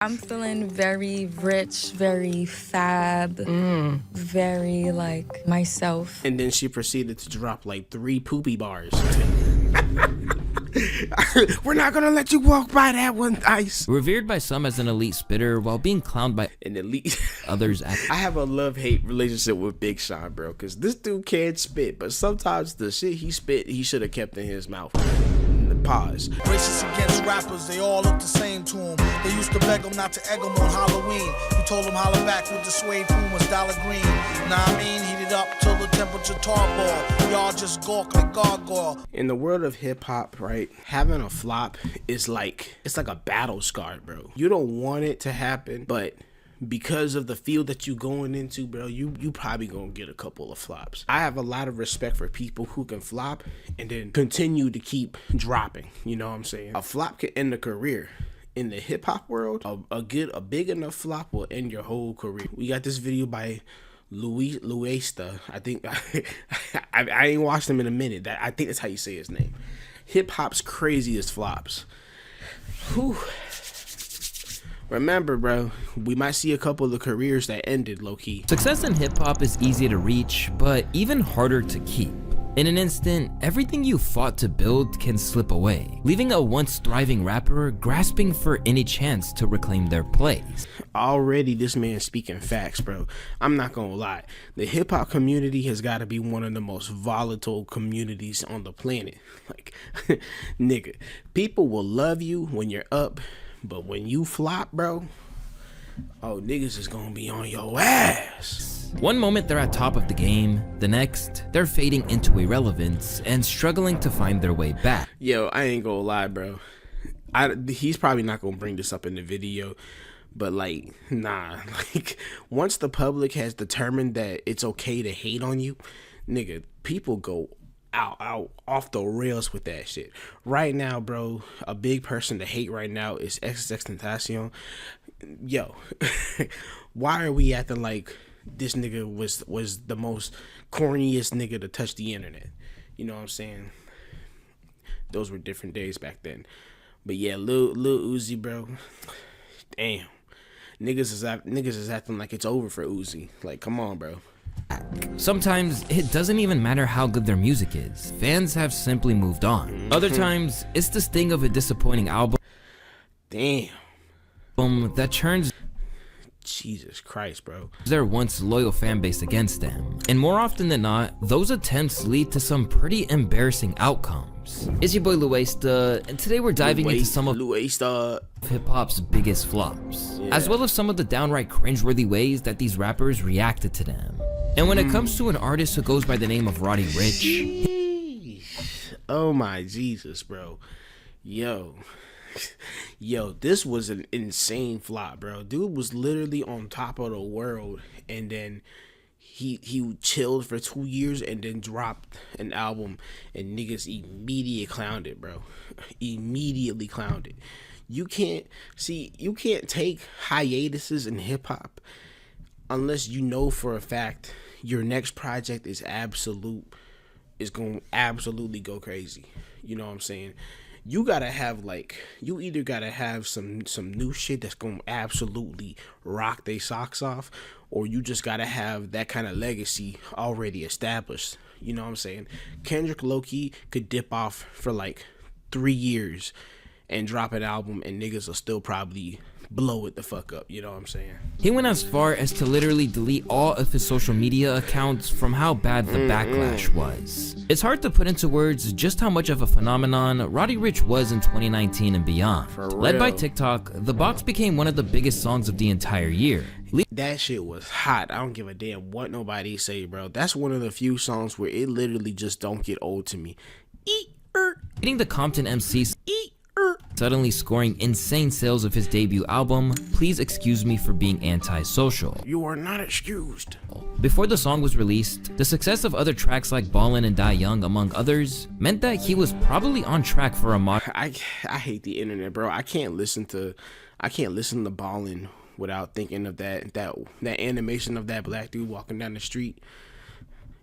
I'm feeling very rich, very fab, very like myself. And then she proceeded to drop like 3 poopy bars. We're not gonna let you walk by that one, Ice. Revered by some as an elite spitter while being clowned by An elite. others at I have a love-hate relationship with Big Sean, bro, because this dude can spit, but sometimes the shit he spit, he should have kept in his mouth. Pause. Racist against rappers, they all look the same to him. They used to beg him not to egg him on Halloween. He told him holler back with the suede Pumas, dollar green. Nah, I mean, heat it up till the temperature tarball. Y'all just gawk like gargoyle. In the world of hip-hop, right, having a flop is like, it's like a battle scar, bro. You don't want it to happen, but because of the field that you going into, bro, you probably gonna get a couple of flops. I have a lot of respect for people who can flop and then continue to keep dropping. You know what I'm saying? A flop can end a career. In the hip hop world, a big enough flop will end your whole career. We got this video by Louaista. I think I ain't watched him in a minute. I think that's how you say his name. Hip hop's craziest flops. Whew. Remember, bro, we might see a couple of careers that ended low-key. Success in hip-hop is easy to reach, but even harder to keep. In an instant, everything you fought to build can slip away, leaving a once thriving rapper grasping for any chance to reclaim their place. Already this man speaking facts, bro. I'm not gonna lie. The hip-hop community has got to be one of the most volatile communities on the planet. Like, nigga, people will love you when you're up, but when you flop, bro, oh, niggas is gonna be on your ass. One moment they're at top of the game, the next, they're fading into irrelevance and struggling to find their way back. Yo, I ain't gonna lie, bro. He's probably not gonna bring this up in the video, but like, nah. Like, once the public has determined that it's okay to hate on you, nigga, people go out off the rails with that shit. Right now, bro, a big person to hate right now is XXXTentacion. Yo, why are we acting like this nigga was the most corniest nigga to touch the internet? You know what I'm saying? Those were different days back then. But yeah, Lil Uzi, bro. Damn. Niggas is acting like it's over for Uzi. Like, come on, bro. Sometimes it doesn't even matter how good their music is. Fans have simply moved on. Other times, it's the sting of a disappointing album. Damn. That turns Jesus Christ, bro. their once loyal fan base against them. And more often than not, those attempts lead to some pretty embarrassing outcomes. It's your boy Louaista, and today we're diving into some of hip-hop's biggest flops, as well as some of the downright cringeworthy ways that these rappers reacted to them. And when it comes to an artist who goes by the name of Roddy Ricch, oh my Jesus, bro. Yo, this was an insane flop, bro. Dude was literally on top of the world, and then he chilled for 2 years and then dropped an album, and niggas immediately clowned it, bro. Immediately clowned it. You can't take hiatuses in hip hop unless you know for a fact your next project is going to absolutely go crazy. You know what I'm saying? You gotta have you either gotta have some new shit that's gonna absolutely rock they socks off, or you just gotta have that kind of legacy already established. You know what I'm saying? Kendrick low-key could dip off for like 3 years and drop an album, and niggas will still probably blow it the fuck up. You know what I'm saying? he went as far as to literally delete all of his social media accounts from how bad the backlash was. It's hard to put into words just how much of a phenomenon Roddy Ricch was in 2019 and beyond. Led by TikTok, The Box became one of the biggest songs of the entire year. That shit was hot. I don't give a damn what nobody say, bro. That's one of the few songs where it literally just don't get old to me. Hitting the Compton MCs, suddenly scoring insane sales of his debut album, Please Excuse Me for Being Antisocial. You are not excused. Before the song was released, the success of other tracks like Ballin' and Die Young, among others, meant that he was probably on track for a I hate the internet, bro. I can't listen to Ballin' without thinking of that animation of that black dude walking down the street.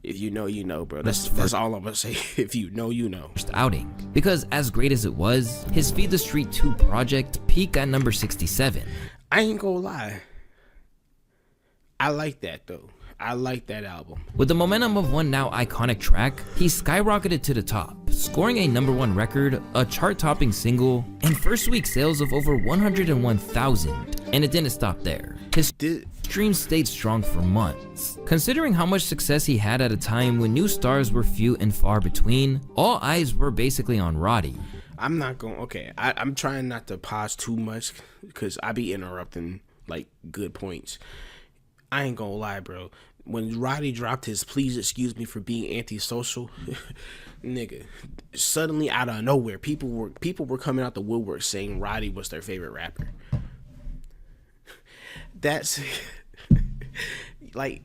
If you know, you know, bro. That's all I'm gonna say. If you know, you know. Outing. Because as great as it was, his Feed the Street 2 project peaked at number 67. I ain't gonna lie. I like that though. I like that album. With the momentum of one now iconic track, he skyrocketed to the top, scoring a #1 record, a chart-topping single, and first week sales of over 101,000. And it didn't stop there. His streams stayed strong for months. Considering how much success he had at a time when new stars were few and far between, all eyes were basically on Roddy. I'm not going, okay, I'm trying not to pause too much because I be interrupting like good points. I ain't gonna lie, bro. When Roddy dropped his "Please Excuse Me for Being Antisocial," nigga, suddenly out of nowhere, people were coming out the woodwork saying Roddy was their favorite rapper. That's like,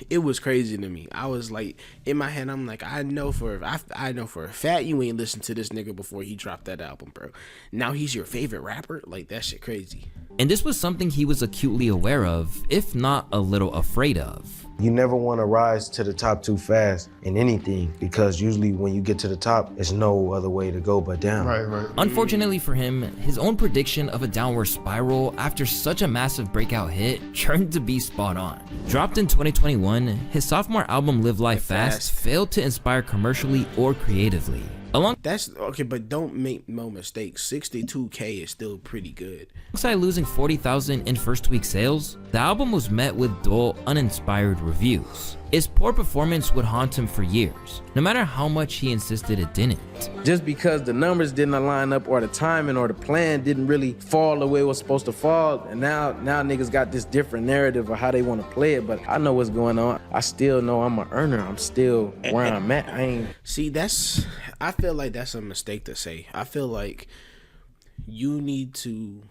it was crazy to me. I was like, in my head, I'm like, I know for a fact you ain't listened to this nigga before he dropped that album, bro. Now he's your favorite rapper? Like, that shit crazy. And this was something he was acutely aware of, if not a little afraid of. You never want to rise to the top too fast in anything, because usually when you get to the top, there's no other way to go but down. Right. Unfortunately for him, his own prediction of a downward spiral after such a massive breakout hit turned to be spot on. Dropped in 2021, his sophomore album Live Life Fast failed to inspire commercially or creatively. That's okay, but don't make no mistakes. 62K is still pretty good. Alongside losing 40,000 in first week sales, the album was met with dull, uninspired reviews. His poor performance would haunt him for years, no matter how much he insisted it didn't. Just because the numbers didn't align up, or the timing or the plan didn't really fall the way it was supposed to fall, and now niggas got this different narrative of how they want to play it, but I know what's going on. I still know I'm an earner. I'm still where I'm at. I feel like that's a mistake to say. I feel like you need to,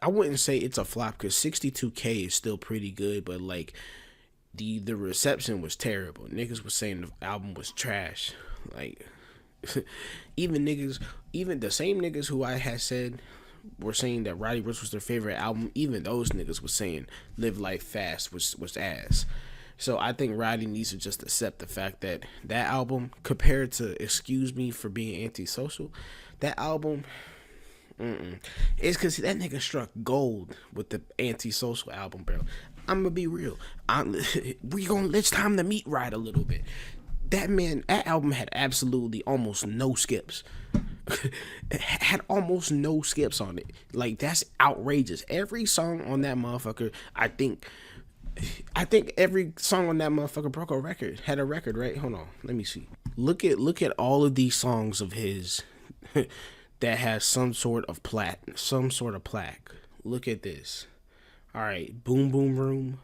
I wouldn't say it's a flop because 62K is still pretty good, but like the reception was terrible. Niggas was saying the album was trash. Like even the same niggas who I had said were saying that Roddy Ricch was their favorite album, even those niggas was saying Live Life Fast was ass. So I think Roddy needs to just accept the fact that that album, compared to Excuse Me for Being Antisocial, that album, it's because that nigga struck gold with the Antisocial album, bro. I'm gonna be real. It's time to meet Ride a little bit. That album had absolutely almost no skips. Had almost no skips on it. Like, that's outrageous. Every song on that motherfucker, I think every song on that motherfucker broke a record. Had a record, right? Hold on, let me see. Look at all of these songs of his that has some sort of plaque. Look at this. All right, Boom Boom Room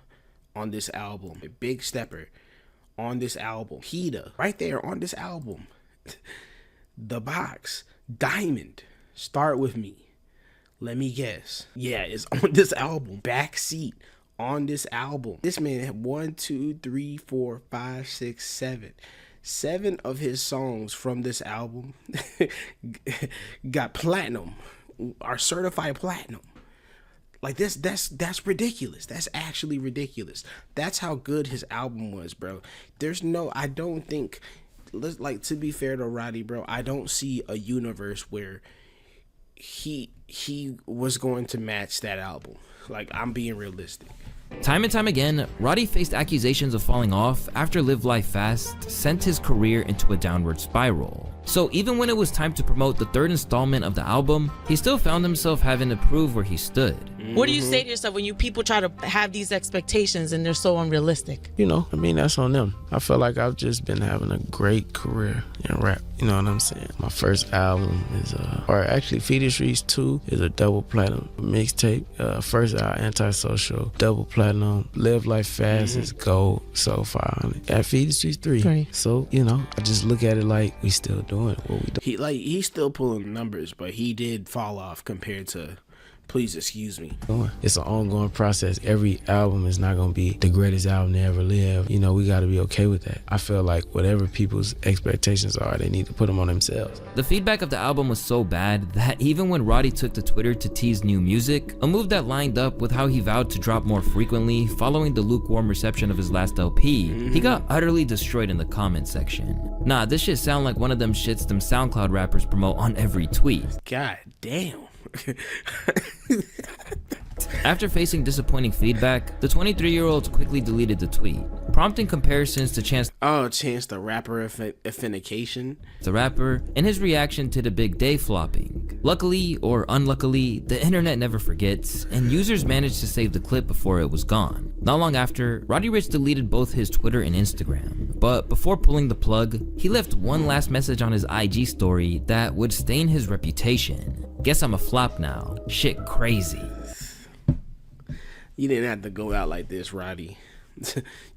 on this album. Big Stepper on this album. Hita right there on this album. The Box, Diamond, Start With Me, Let Me Guess. Yeah, it's on this album. Backseat on this album. This man had 1, 2, 3, 4, 5, 6, 7. 7 of his songs from this album got platinum, are certified platinum. Like that's ridiculous. That's actually ridiculous. That's how good his album was, bro. I don't think, like, to be fair to Roddy, bro, I don't see a universe where he was going to match that album. Like, I'm being realistic. Time and time again, Roddy faced accusations of falling off after Live Life Fast sent his career into a downward spiral. So even when it was time to promote the third installment of the album, he still found himself having to prove where he stood. What do you say to yourself when people try to have these expectations and they're so unrealistic? That's on them. I feel like I've just been having a great career in rap. You know what I'm saying? My first album is, Feed the Streets 2 is a double platinum mixtape. First album, Antisocial, double platinum. Live Life Fast is gold, so 500. At Feed the Streets 3. Right. So, I just look at it like we still doing what we do. He's still pulling numbers, but he did fall off compared to Please excuse me. It's an ongoing process. Every album is not gonna be the greatest album they ever lived. You know, we gotta be okay with that. I feel like whatever people's expectations are, they need to put them on themselves. The feedback of the album was so bad that even when Roddy took to Twitter to tease new music, a move that lined up with how he vowed to drop more frequently following the lukewarm reception of his last LP, he got utterly destroyed in the comment section. Nah, this shit sound like one of them shits them SoundCloud rappers promote on every tweet. God damn. After facing disappointing feedback, the 23-year-old quickly deleted the tweet, prompting comparisons to Chance the Rapper authentication. The Rapper and his reaction to the Big Day flopping. Luckily or unluckily, the internet never forgets, and users managed to save the clip before it was gone. Not long after, Roddy Ricch deleted both his Twitter and Instagram, but before pulling the plug, he left one last message on his IG story that would stain his reputation. Guess I'm a flop now. Shit crazy. You didn't have to go out like this, Roddy.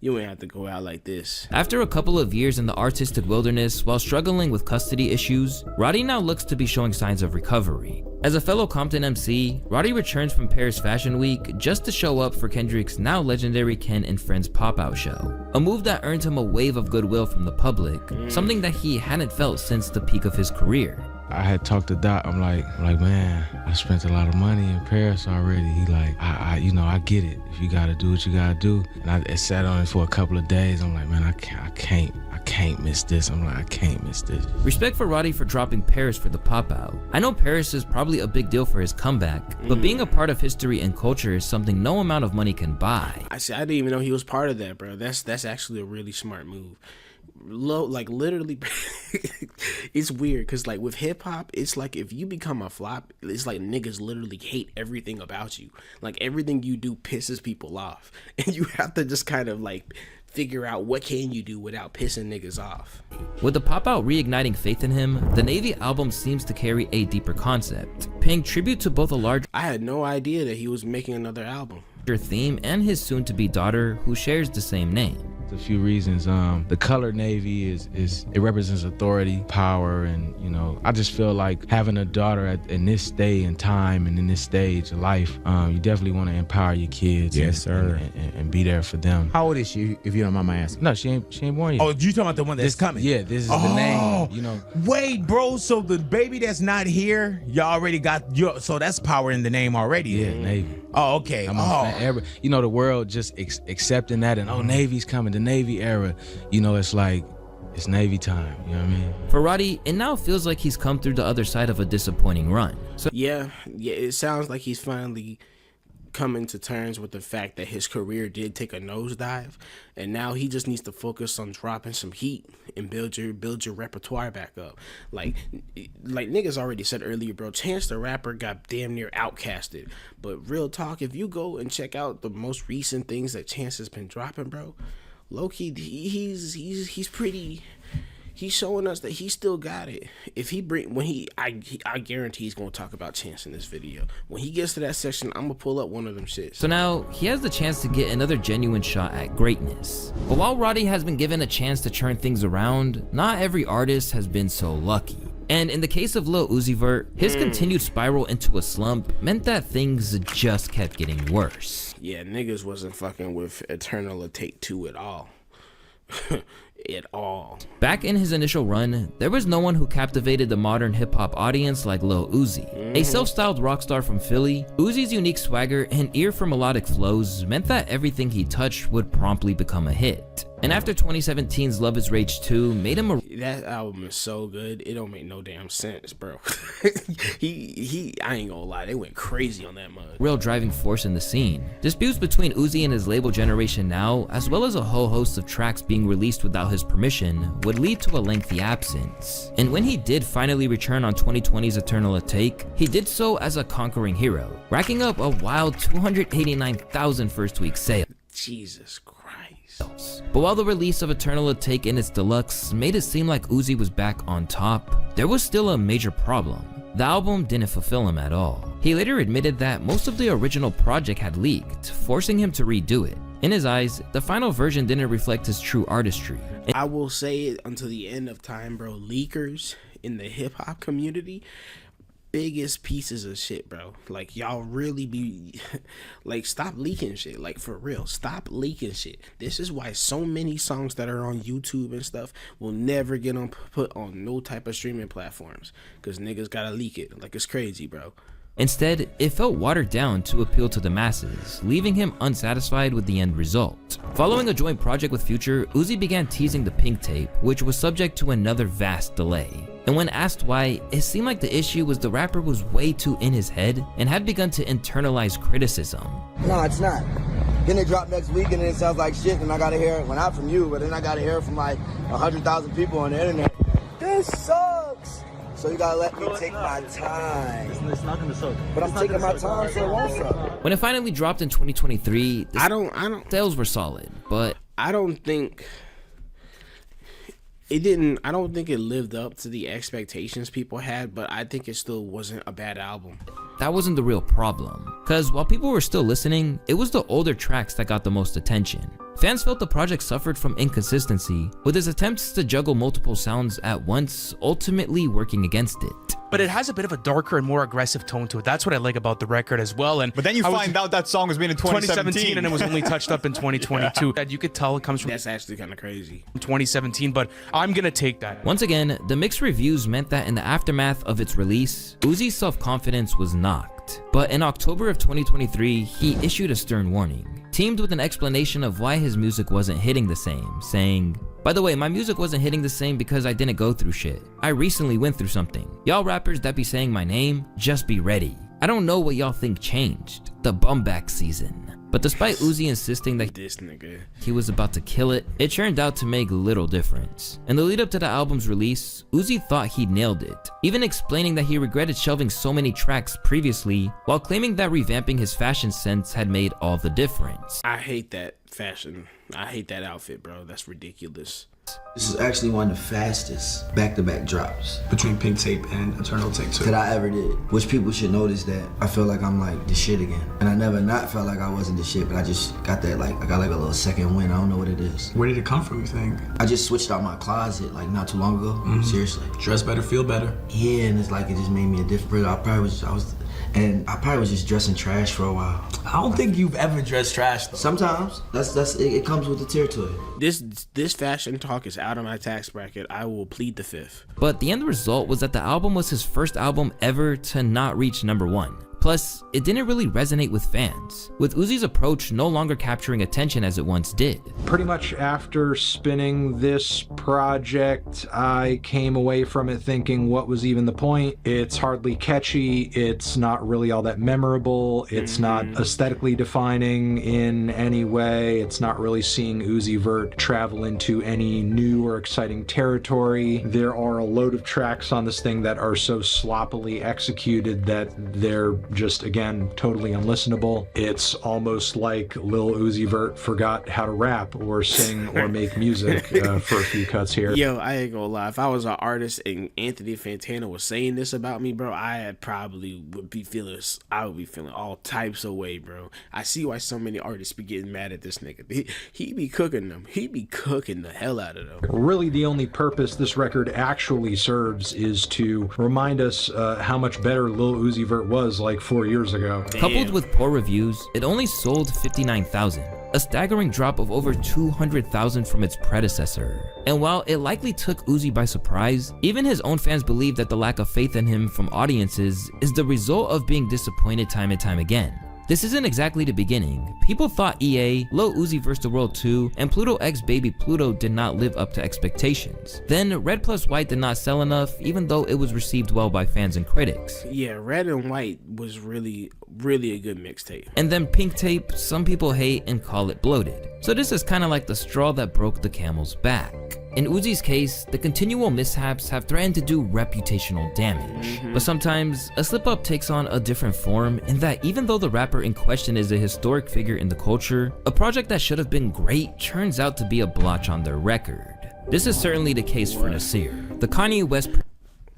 You ain't have to go out like this. After a couple of years in the artistic wilderness while struggling with custody issues, Roddy now looks to be showing signs of recovery. As a fellow Compton MC, Roddy returns from Paris Fashion Week just to show up for Kendrick's now legendary Ken and Friends pop-out show. A move that earned him a wave of goodwill from the public, something that he hadn't felt since the peak of his career. I had talked to Doc. I'm like, man, I spent a lot of money in Paris already. He like, I get it. If you gotta do what you gotta do. And I sat on it for a couple of days. I'm like, man, I can't miss this. I'm like, I can't miss this. Respect for Roddy for dropping Paris for the pop-out. I know Paris is probably a big deal for his comeback, but being a part of history and culture is something no amount of money can buy. I didn't even know he was part of that, bro. That's actually a really smart move. Like literally it's weird because like with hip-hop, it's like if you become a flop, it's like niggas literally hate everything about you. Like everything you do pisses people off, and you have to just kind of like figure out what can you do without pissing niggas off. With the pop-out reigniting faith in him, the Navy album seems to carry a deeper concept, paying tribute to both a larger I had no idea that he was making another album theme and his soon-to-be daughter who shares the same name. A few reasons. The color navy is it represents authority, power, and I just feel like having a daughter in this day and time and in this stage of life, you definitely want to empower your kids. Yes, sir. And be there for them. How old is she, if you don't mind my asking? No, she ain't born yet. Oh, you talking about the one that's coming? Yeah, this is the name. Wait, bro. So the baby that's not here, you already got so that's power in the name already. Yeah, then. Navy. Oh, okay. The world just accepting that, and Navy's coming, the Navy era. It's like it's Navy time. You know what I mean? For Roddy, it now feels like he's come through the other side of a disappointing run. So yeah, it sounds like he's finally coming to terms with the fact that his career did take a nosedive, and now he just needs to focus on dropping some heat and build your repertoire back up. Like niggas already said earlier, bro, Chance the Rapper got damn near outcasted. But real talk, if you go and check out the most recent things that Chance has been dropping, bro, low-key, he's pretty. He's showing us that he still got it. If he I guarantee he's gonna talk about Chance in this video. When he gets to that section, I'm gonna pull up one of them shits. So now he has the chance to get another genuine shot at greatness. But while Roddy has been given a chance to turn things around, not every artist has been so lucky. And in the case of Lil Uzi Vert, his continued spiral into a slump meant that things just kept getting worse. Yeah, niggas wasn't fucking with Eternal Take 2 at all. At all. Back in his initial run, there was no one who captivated the modern hip-hop audience like Lil Uzi. A self-styled rock star from Philly, Uzi's unique swagger and ear for melodic flows meant that everything he touched would promptly become a hit. And after 2017's Love Is Rage 2 made him that album is so good, it don't make no damn sense, bro. I ain't gonna lie, they went crazy on that mud. Real driving force in the scene. Disputes between Uzi and his label Generation Now, as well as a whole host of tracks being released without his permission, would lead to a lengthy absence. And when he did finally return on 2020's Eternal Take, he did so as a conquering hero, racking up a wild 289,000 first week sales. Jesus Christ. But while the release of Eternal Take in its deluxe made it seem like Uzi was back on top, there was still a major problem. The album didn't fulfill him at all. He later admitted that most of the original project had leaked, forcing him to redo it. In his eyes, the final version didn't reflect his true artistry. I will say it until the end of time, bro. Leakers in the hip-hop community, biggest pieces of shit, bro. Like, y'all really be like, stop leaking shit. Like, for real, stop leaking shit. This is why so many songs that are on YouTube and stuff will never get put on no type of streaming platforms, because niggas gotta leak it. Like, it's crazy, bro. Instead, it felt watered down to appeal to the masses, leaving him unsatisfied with the end result. Following a joint project with Future, Uzi began teasing the Pink Tape, which was subject to another vast delay. And when asked why, it seemed like the issue was the rapper was way too in his head and had begun to internalize criticism. No, it's not. Then it dropped next week and then it sounds like shit, and I gotta hear it, well, not from you, but then I gotta hear it from like 100,000 people on the internet. This sucks. So you gotta let me take my time. It's not gonna suck. But I'm taking my time, so it won't suck. When it finally dropped in 2023, sales were solid, but I don't think it lived up to the expectations people had, but I think it still wasn't a bad album. that wasn't the real problem. Cause while people were still listening, it was the older tracks that got the most attention. Fans felt the project suffered from inconsistency, with his attempts to juggle multiple sounds at once ultimately working against it. But it has a bit of a darker and more aggressive tone to it. That's what I like about the record as well. But then you find out that song was made in 2017 and it was only touched up in 2022. Yeah. And you could tell it comes from That's actually kind of crazy. 2017, but I'm gonna take that. Once again, the mixed reviews meant that in the aftermath of its release, Uzi's self-confidence was knocked. But in October of 2023, he issued a stern warning, teamed with an explanation of why his music wasn't hitting the same, saying, "By the way, my music wasn't hitting the same because I didn't go through shit. I recently went through something. Y'all rappers that be saying my name, just be ready. I don't know what y'all think changed. The bumbag season." But despite Uzi insisting that this nigga, he was about to kill it, it turned out to make little difference. In the lead up to the album's release, Uzi thought he nailed it, even explaining that he regretted shelving so many tracks previously, while claiming that revamping his fashion sense had made all the difference. I hate that fashion. I hate that outfit, bro. That's ridiculous. This is actually one of the fastest back-to-back drops between Pink Tape and Eternal Take 2 that I ever did. Which people should notice that I feel like I'm like the shit again. And I never not felt like I wasn't the shit, but I just got that I got like a little second win. I don't know what it is. Where did it come from, you think? I just switched out my closet like not too long ago. Seriously. Dress better, feel better. Yeah, and it's like it just made me a different. I probably was just dressing trash for a while. I don't think you've ever dressed trash though. Sometimes. It comes with the territory. This fashion talk is out of my tax bracket. I will plead the fifth. But the end result was that the album was his first album ever to not reach #1. Plus, it didn't really resonate with fans, with Uzi's approach no longer capturing attention as it once did. Pretty much after spinning this project, I came away from it thinking, what was even the point? It's hardly catchy, it's not really all that memorable, it's not aesthetically defining in any way, it's not really seeing Uzi Vert travel into any new or exciting territory. There are a load of tracks on this thing that are so sloppily executed that they're just, again, totally unlistenable. It's almost like Lil Uzi Vert forgot how to rap or sing or make music for a few cuts here. Yo, I ain't gonna lie. If I was an artist and Anthony Fantano was saying this about me, bro, I would be feeling all types of way, bro. I see why so many artists be getting mad at this nigga. He be cooking them. He be cooking the hell out of them. Really, the only purpose this record actually serves is to remind us how much better Lil Uzi Vert was like 4 years ago. Damn. Coupled with poor reviews, it only sold 59,000, a staggering drop of over 200,000 from its predecessor. And while it likely took Uzi by surprise, even his own fans believe that the lack of faith in him from audiences is the result of being disappointed time and time again. This isn't exactly the beginning. People thought EA, Lil Uzi vs. the World 2, and Pluto X Baby Pluto did not live up to expectations. Then Red plus White did not sell enough, even though it was received well by fans and critics. Yeah, Red and White was really a good mixtape. And then Pink Tape, some people hate and call it bloated. So this is kind of like the straw that broke the camel's back. In Uzi's case, the continual mishaps have threatened to do reputational damage. But sometimes, a slip-up takes on a different form in that even though the rapper in question is a historic figure in the culture, a project that should have been great turns out to be a blotch on their record. This is certainly the case for Nasir, the Kanye West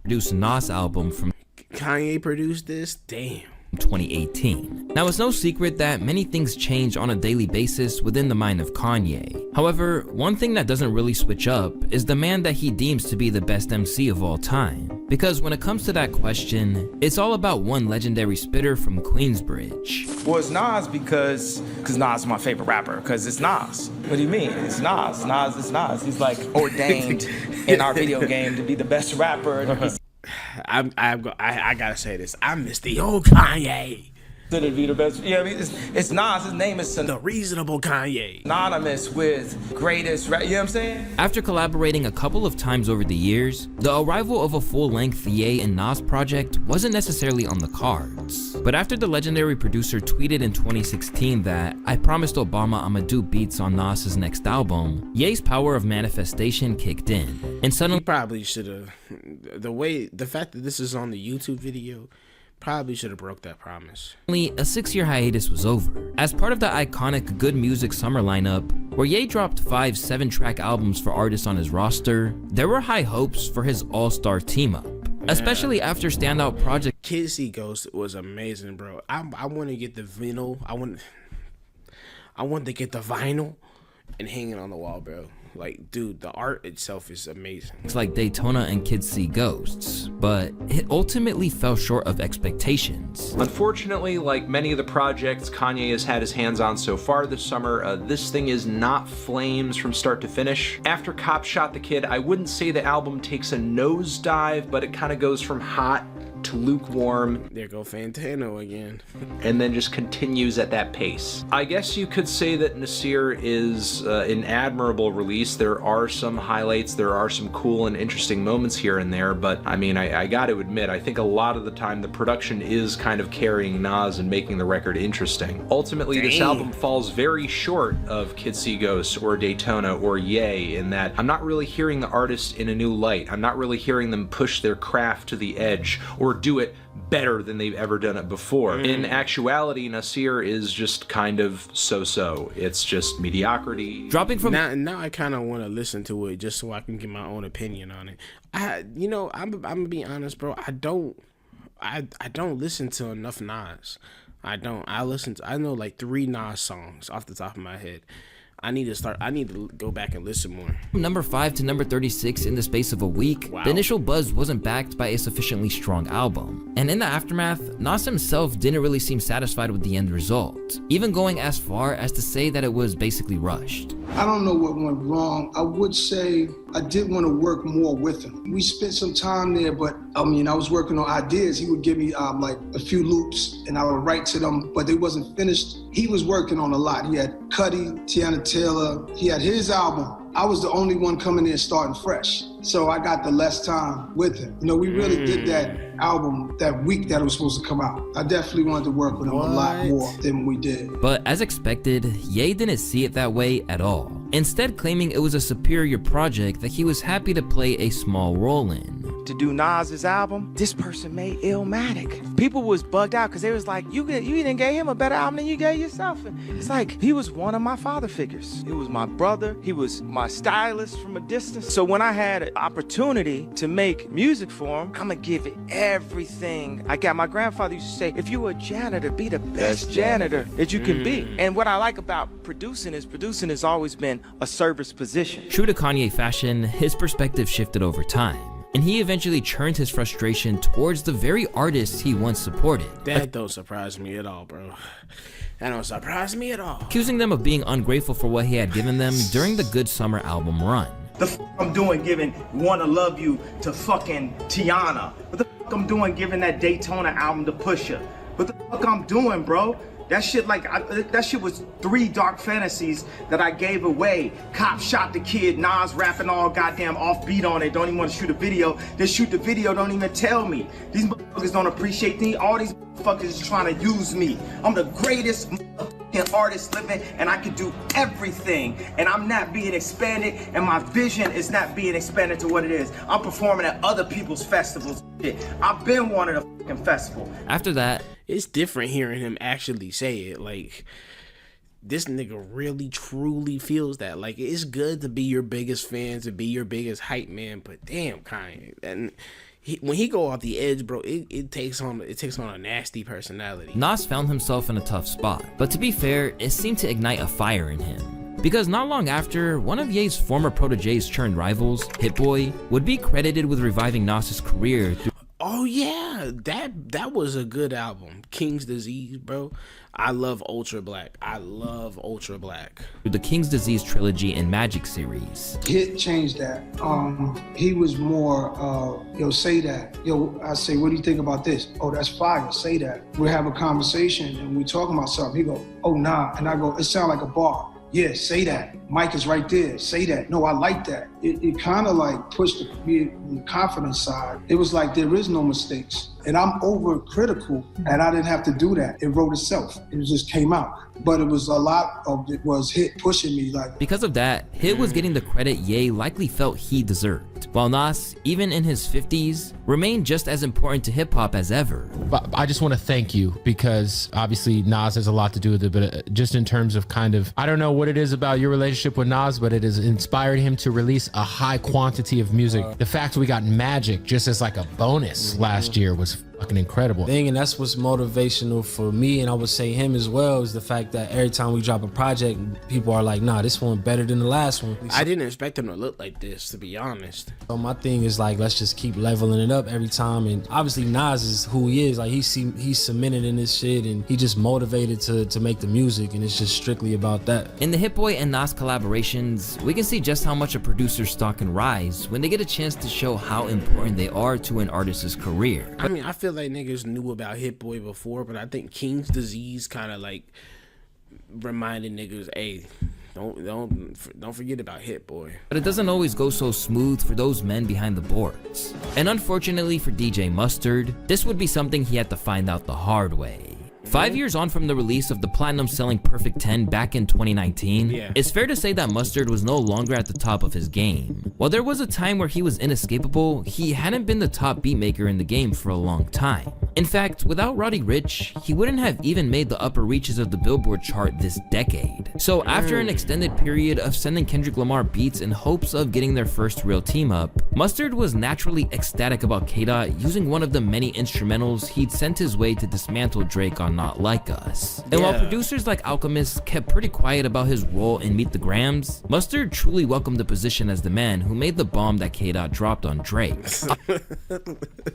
produced Nas album from Kanye produced this? Damn. 2018. Now, it's no secret that many things change on a daily basis within the mind of Kanye. However, one thing that doesn't really switch up is the man that he deems to be the best MC of all time. Because when it comes to that question, it's all about one legendary spitter from Queensbridge. Well, it's Nas because Nas is my favorite rapper, because it's Nas. What do you mean? It's Nas. Nas is Nas. He's like ordained in our video game to be the best rapper. I gotta say this. I miss the old Kanye. To be the best. Yeah, I mean, it's Nas. His name is the reasonable Kanye. Anonymous with greatest rap. You know what I'm saying? After collaborating a couple of times over the years, the arrival of a full-length Ye and Nas project wasn't necessarily on the cards. But after the legendary producer tweeted in 2016 that "I promised Obama I'ma do beats on Nas's next album," Ye's power of manifestation kicked in, and suddenly he probably should have. The fact that this is on the YouTube video. Probably should have broke that promise. A 6-year hiatus was over. As part of the iconic Good Music summer lineup, where Ye dropped 5 7-track albums for artists on his roster, there were high hopes for his all-star team-up. Especially after standout project Kids See Ghosts was amazing, bro. I want to get the vinyl. I want to get the vinyl and hang it on the wall, bro. Like, dude, the art itself is amazing. It's like Daytona and Kids See Ghosts, but it ultimately fell short of expectations. Unfortunately, like many of the projects Kanye has had his hands on so far this summer, this thing is not flames from start to finish. After Cop Shot the Kid, I wouldn't say the album takes a nosedive, but it kind of goes from hot to lukewarm. There go Fantano again. And then just continues at that pace. I guess you could say that Nasir is an admirable release. There are some highlights, there are some cool and interesting moments here and there, but I mean, I got to admit, I think a lot of the time the production is kind of carrying Nas and making the record interesting. Ultimately, this album falls very short of Kids See Ghosts or Daytona or Ye in that I'm not really hearing the artists in a new light. I'm not really hearing them push their craft to the edge or do it better than they've ever done it before. In actuality, Nasir is just kind of so-so. It's just mediocrity. Dropping from now I kind of want to listen to it just so I can get my own opinion on it. I'm gonna be honest, bro. I don't listen to enough Nas. I know like 3 Nas songs off the top of my head. I need to go back and listen more. From number 5 to number 36 in the space of a week, the initial buzz wasn't backed by a sufficiently strong album. And in the aftermath, Nas himself didn't really seem satisfied with the end result, even going as far as to say that it was basically rushed. I don't know what went wrong. I would say I did want to work more with him. We spent some time there, but I was working on ideas. He would give me like a few loops and I would write to them, but they wasn't finished. He was working on a lot. He had Cudi, Tiana Taylor. He had his album. I was the only one coming in starting fresh. So I got the less time with him. We really did that album that week that it was supposed to come out. I definitely wanted to work with him a lot more than we did. But as expected, Ye didn't see it that way at all. Instead claiming it was a superior project that he was happy to play a small role in. To do Nas's album, this person made Illmatic. People was bugged out because they was like, you didn't give him a better album than you gave yourself. And it's like, he was one of my father figures. He was my brother. He was my stylist from a distance. So when I had an opportunity to make music for him, I'm gonna give it everything I got. My grandfather used to say, if you were a janitor, be the best janitor that you can be. And what I like about producing has always been a service position. True to Kanye fashion, his perspective shifted over time, and he eventually churned his frustration towards the very artists he once supported. That don't surprise me at all, bro. That don't surprise me at all. Accusing them of being ungrateful for what he had given them during the Good Summer album run. The f I'm doing giving Wanna Love You to fucking Tiana. What the f I'm doing giving that Daytona album to Pusha. What the fuck I'm doing, bro? That shit that shit was 3 dark fantasies that I gave away. Cop Shot the Kid, Nas rapping all goddamn offbeat on it. Don't even want to shoot a video. They shoot the video, don't even tell me. These motherfuckers don't appreciate me. All these motherfuckers is trying to use me. I'm the greatest artist living and I can do everything. And I'm not being expanded and my vision is not being expanded to what it is. I'm performing at other people's festivals. I've been wanting a fucking festival. After that, it's different hearing him actually say it. Like, this nigga really truly feels that. Like, it's good to be your biggest fan, to be your biggest hype man, but damn, Kanye. And when he go off the edge, bro, it takes on a nasty personality. Nas found himself in a tough spot, but to be fair, it seemed to ignite a fire in him. because not long after, one of Ye's former proteges turned rivals, Hit-Boy, would be credited with reviving Nas's career through Oh yeah, that was a good album. King's Disease, bro. I love Ultra Black. I love Ultra Black. the King's Disease trilogy and Magic series. Hit changed that. He was more, yo, say that. Yo, I say, what do you think about this? Oh, that's fire, say that. We have a conversation and we talking about something. He go, oh, nah. And I go, it sound like a bar. Yeah, say that. Mike is right there. Say that. No, I like that. It kind of like pushed the confidence side. It was like there is no mistakes. And I'm overcritical, and I didn't have to do that. It wrote itself. It just came out. But it was a lot of it was Hit pushing me like. Because of that, Hit was getting the credit Ye likely felt he deserved, while Nas, even in his 50s, remained just as important to hip hop as ever. But I just want to thank you, because obviously Nas has a lot to do with it, but just in terms of kind of, I don't know what it is about your relationship with Nas, but it has inspired him to release a high quantity of music. The fact we got Magic just as like a bonus last year was fucking incredible. And that's what's motivational for me, and I would say him as well, is the fact that every time we drop a project, people are like, nah, this one better than the last one. I didn't expect him to look like this, to be honest. So my thing is like, let's just keep leveling it up every time. And obviously Nas is who he is. Like he's cemented in this shit, and he just motivated to make the music, and it's just strictly about that. In the Hit-Boy and Nas collaborations, we can see just how much a producer's stock can rise when they get a chance to show how important they are to an artist's career. I mean, I feel like niggas knew about Hit-Boy before, but I think King's Disease kind of like reminded niggas, hey, don't forget about Hit-Boy. But it doesn't always go so smooth for those men behind the boards. And unfortunately for DJ Mustard, this would be something he had to find out the hard way. 5 years on from the release of the platinum-selling Perfect 10 back in 2019, it's fair to say that Mustard was no longer at the top of his game. While there was a time where he was inescapable, he hadn't been the top beatmaker in the game for a long time. In fact, without Roddy Ricch, he wouldn't have even made the upper reaches of the Billboard chart this decade. So after an extended period of sending Kendrick Lamar beats in hopes of getting their first real team up, Mustard was naturally ecstatic about K-Dot using one of the many instrumentals he'd sent his way to dismantle Drake on Not Like Us. And while producers like Alchemist kept pretty quiet about his role in Meet the Grams, Mustard truly welcomed the position as the man who made the bomb that K-Dot dropped on Drake.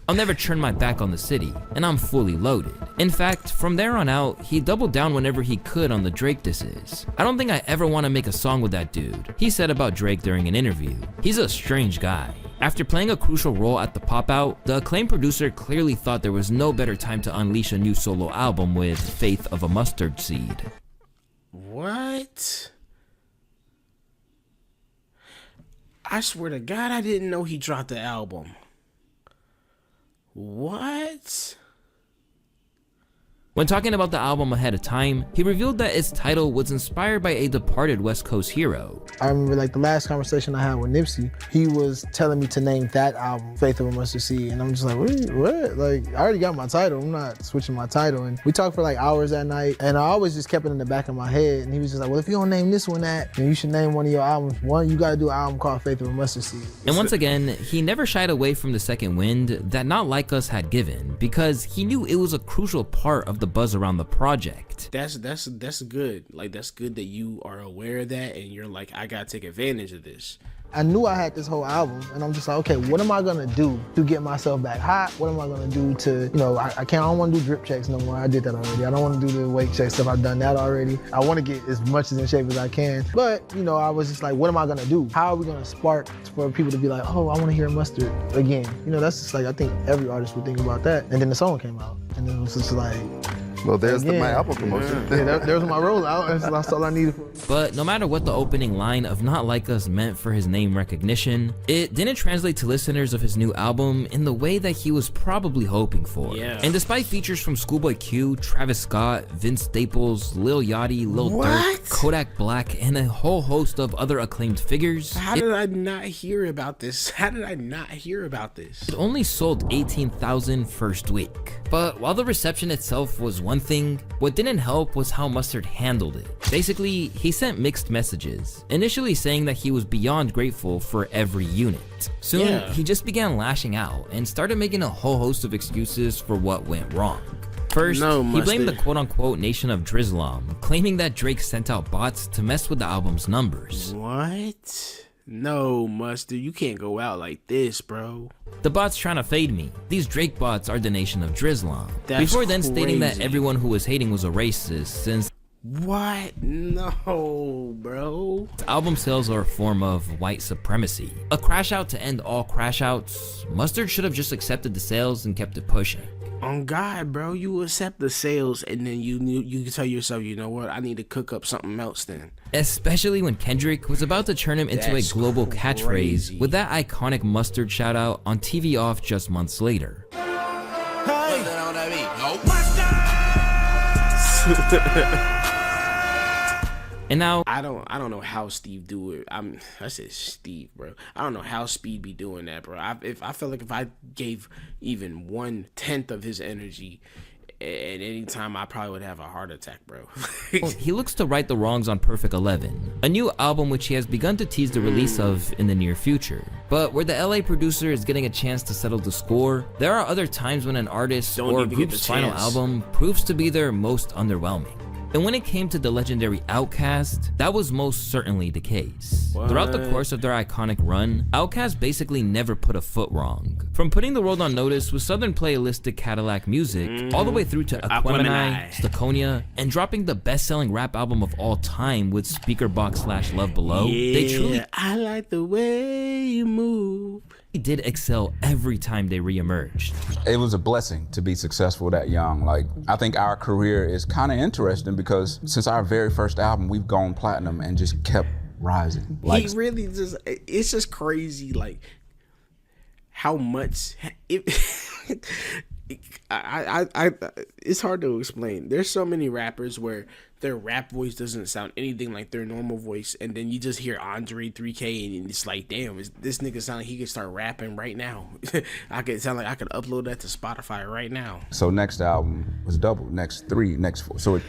I'll never turn my back on the city, and I'm fully loaded. In fact, from there on out, he doubled down whenever he could on the Drake disses. I don't think I ever want to make a song with that dude, he said about Drake during an interview. He's a strange guy. After playing a crucial role at the pop-out, the acclaimed producer clearly thought there was no better time to unleash a new solo album with Faith of a Mustard Seed. What? I swear to God, I didn't know he dropped the album. What? When talking about the album ahead of time, he revealed that its title was inspired by a departed West Coast hero. I remember like the last conversation I had with Nipsey, he was telling me to name that album Faith of a Mustard Seed, and I'm just like, what? Like, I already got my title, I'm not switching my title. And we talked for like hours that night, and I always just kept it in the back of my head, and he was just like, well, if you don't name this one that, then you should name one of your albums. One, you gotta do an album called Faith of a Mustard Seed. And once again, he never shied away from the second wind that Not Like Us had given, because he knew it was a crucial part of the buzz around the project. That's good. Like, that's good that you are aware of that, and you're like, I gotta take advantage of this. I knew I had this whole album, and I'm just like, okay, what am I gonna do to get myself back hot? What am I gonna do to, you know, I don't wanna do drip checks no more. I did that already. I don't wanna do the weight check stuff. I've done that already. I wanna get as much as in shape as I can. But, you know, I was just like, what am I gonna do? How are we gonna spark for people to be like, oh, I wanna hear Mustard again? You know, that's just like, I think every artist would think about that. And then the song came out, and then it was just like, well, there's my Apple promotion. Yeah, there's my rollout. That's all I needed. But no matter what the opening line of Not Like Us meant for his name recognition, it didn't translate to listeners of his new album in the way that he was probably hoping for. And despite features from Schoolboy Q, Travis Scott, Vince Staples, Lil Yachty, Lil Durk, Kodak Black, and a whole host of other acclaimed figures, How did I not hear about this? It only sold 18,000 first week. But while the reception itself was one thing, what didn't help was how Mustard handled it. Basically, he sent mixed messages, initially saying that he was beyond grateful for every unit. Soon, he just began lashing out and started making a whole host of excuses for what went wrong. First, No, he blamed the Mustard. quote-unquote Nation of Drizlam, claiming that Drake sent out bots to mess with the album's numbers. What? No, Mustard, you can't go out like this, bro. The bots trying to fade me. These Drake bots are the Nation of Drizlam. That's Before then stating that crazy. everyone who was hating was a racist, since What? No, bro. album sales are a form of white supremacy. A crash out to end all crash outs, Mustard should have just accepted the sales and kept it pushing. On God, bro, you accept the sales and then you tell yourself, you know what, I need to cook up something else then. Especially when Kendrick was about to turn him into That's a global crazy. catchphrase with that iconic Mustard shout out on TV Off just months later. And now I don't know how Steve do it. I said Steve, bro. I don't know how Speed be doing that, bro. I feel like if I gave even 1/10 of his energy at any time, I probably would have a heart attack, bro. he looks to right the wrongs on Perfect 11, a new album which he has begun to tease the release of in the near future. But where the LA producer is getting a chance to settle the score, there are other times when an artist Don't or even get group's the final chance. album proves to be their most underwhelming. And when it came to the legendary Outkast, that was most certainly the case. Throughout the What? course of their iconic run, Outkast basically never put a foot wrong. From putting the world on notice with Southern playlistic Cadillac music, all the way through to Aquemini, Staconia, and dropping the best-selling rap album of all time with Speakerbox/Love Below, they truly I like the way you move. did excel every time they re-emerged. It was a blessing to be successful that young. Like, I think our career is kind of interesting because since our very first album, we've gone platinum and just kept rising. Like, He really just, it's just crazy, like, how much, it's hard to explain. There's so many rappers where their rap voice doesn't sound anything like their normal voice, and then you just hear Andre 3K, and it's like, damn, this nigga sound like he could start rapping right now. I could sound like I could upload that to Spotify right now. so next album was double, next 3, next 4. So it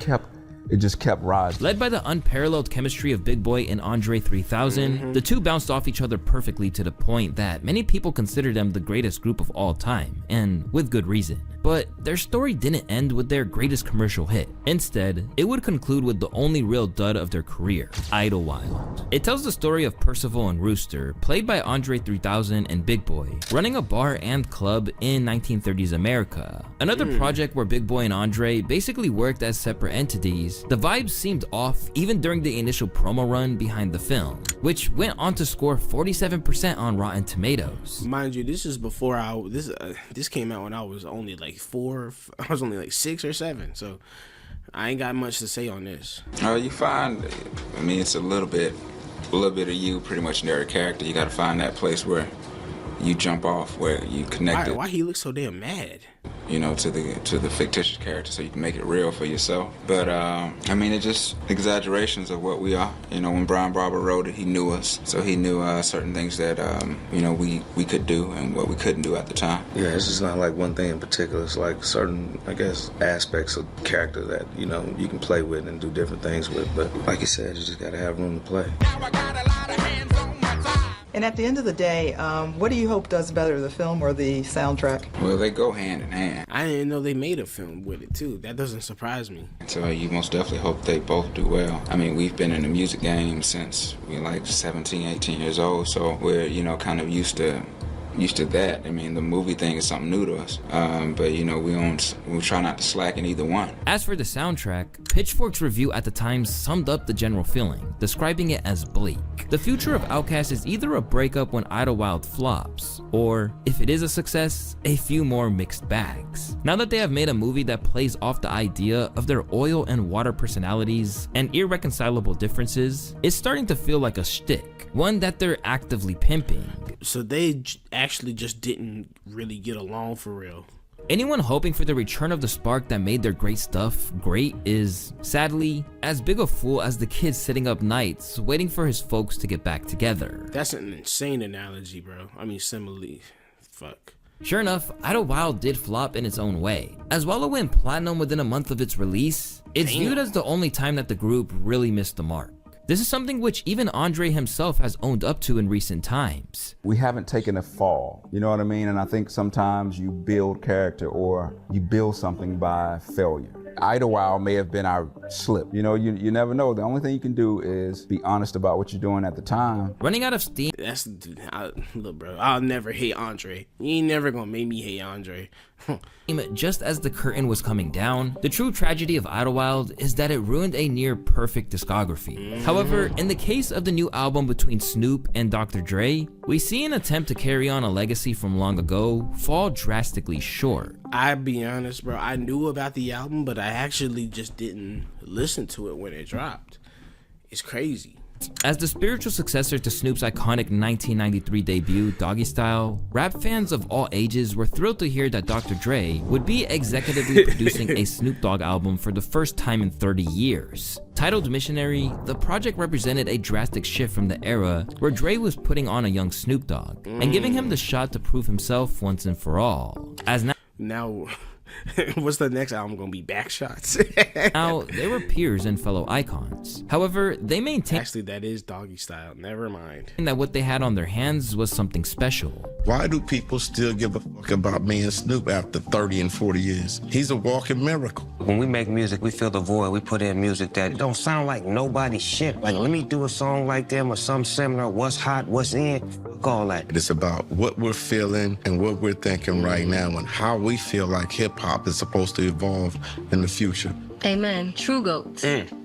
just kept rising. Led by the unparalleled chemistry of Big Boy and Andre 3000, the two bounced off each other perfectly to the point that many people consider them the greatest group of all time, and with good reason. But their story didn't end with their greatest commercial hit. Instead, it would conclude with the only real dud of their career, Idlewild. It tells the story of Percival and Rooster, played by Andre 3000 and Big Boy, running a bar and club in 1930s America. Another project where Big Boy and Andre basically worked as separate entities. The vibes seemed off even during the initial promo run behind the film, which went on to score 47% on Rotten Tomatoes. Mind you, this is before this came out when I was only like 6 or 7, so I ain't got much to say on this. You find, I mean, it's a little bit of you pretty much in every character. You got to find that place where you jump off, where you connect it. Why he looks so damn mad? You know, to the fictitious character, so you can make it real for yourself. But I mean, it's just exaggerations of what we are. You know, when Brian Barber wrote it, he knew us, so he knew certain things that you know, we could do and what we couldn't do at the time. Yeah, it's just not like one thing in particular. It's like certain, I guess, aspects of character that, you know, you can play with and do different things with. But like you said, you just gotta have room to play. And at the end of the day, what do you hope does better, the film or the soundtrack? Well, they go hand in hand. I didn't know they made a film with it too. That doesn't surprise me. So you most definitely hope they both do well. I mean, we've been in the music game since we were like 17, 18 years old, so we're, you know, kind of used to that. I mean, the movie thing is something new to us, but you know, we try not to slack in either one. As for the soundtrack, Pitchfork's review at the time summed up the general feeling, describing it as bleak. The future of Outkast is either a breakup when Idlewild flops, or, if it is a success, a few more mixed bags. Now that they have made a movie that plays off the idea of their oil and water personalities and irreconcilable differences, it's starting to feel like a shtick, one that they're actively pimping. So they actually just didn't really get along for real. Anyone hoping for the return of the spark that made their great stuff great is, sadly, as big a fool as the kid sitting up nights waiting for his folks to get back together. That's an insane analogy, bro. I mean, simile. Fuck. Sure enough, Idlewild did flop in its own way. As Wallow went platinum within a month of its release, it's viewed as the only time that the group really missed the mark. This is something which even Andre himself has owned up to in recent times. We haven't taken a fall, you know what I mean? And I think sometimes you build character or you build something by failure. Idlewild may have been our slip. You know, you never know. The only thing you can do is be honest about what you're doing at the time. Running out of steam. Look, bro, I'll never hate Andre. You ain't never gonna make me hate Andre. Just as the curtain was coming down, the true tragedy of Idlewild is that it ruined a near perfect discography. However, in the case of the new album between Snoop and Dr. Dre, we see an attempt to carry on a legacy from long ago fall drastically short. I'll be honest, bro, I knew about the album, but I actually just didn't listen to it when it dropped. It's crazy. As the spiritual successor to Snoop's iconic 1993 debut, Doggy Style, rap fans of all ages were thrilled to hear that Dr. Dre would be executively producing a Snoop Dogg album for the first time in 30 years. Titled Missionary, the project represented a drastic shift from the era where Dre was putting on a young Snoop Dogg and giving him the shot to prove himself once and for all. As now what's the next album gonna be? Backshots. Now, they were peers and fellow icons. However, they maintained actually that is Doggy Style, never mind, that what they had on their hands was something special. Why do people still give a fuck about me and Snoop after 30 and 40 years? He's a walking miracle. When we make music, we fill the void. We put in music that don't sound like nobody's shit. Like, let me do a song like them or some similar. What's hot, what's in, fuck all that. It's about what we're feeling and what we're thinking right now and how we feel like hip-hop is supposed to evolve in the future. Amen. True goats.